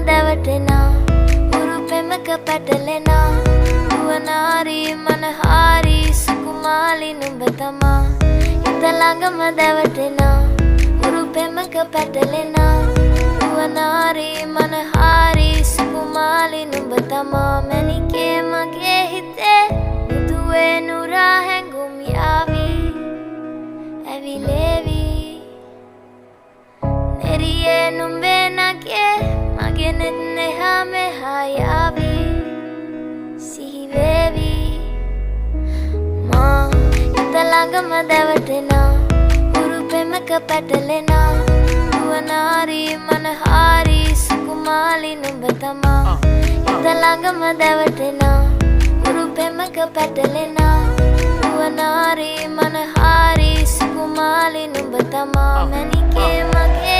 දැවටෙනා උරු පෙමක පැටලෙනා නුවනාරි මනහාරි සුකුමාලි නුඹ තමා හිත ළඟම දැවටෙනා උරු පෙමක පැටලෙනා නුවනාරි මනහාරි සුකුමාලි නුඹ තමා මැණිකේ මගේ හිතේ මුදුවේ නුරා හැඟුම් යාවි ඇවිලේවි නෙරියේ නුඹේ නගේ මගේ නෙත් නෙහා මෙහා යාවි සිහිවේවි මා හිත ළඟම දැවටෙනා උරු පෙමක පැටලෙනා නුවනාරි මනහාරි සුකුමාලි නුඹ තමා හිත ළඟම දැවටෙනා උරු පෙමක පැටලෙනා නුවනාරි මනහාරි සුකුමාලි නුඹ තමා මැණිකේ මගේ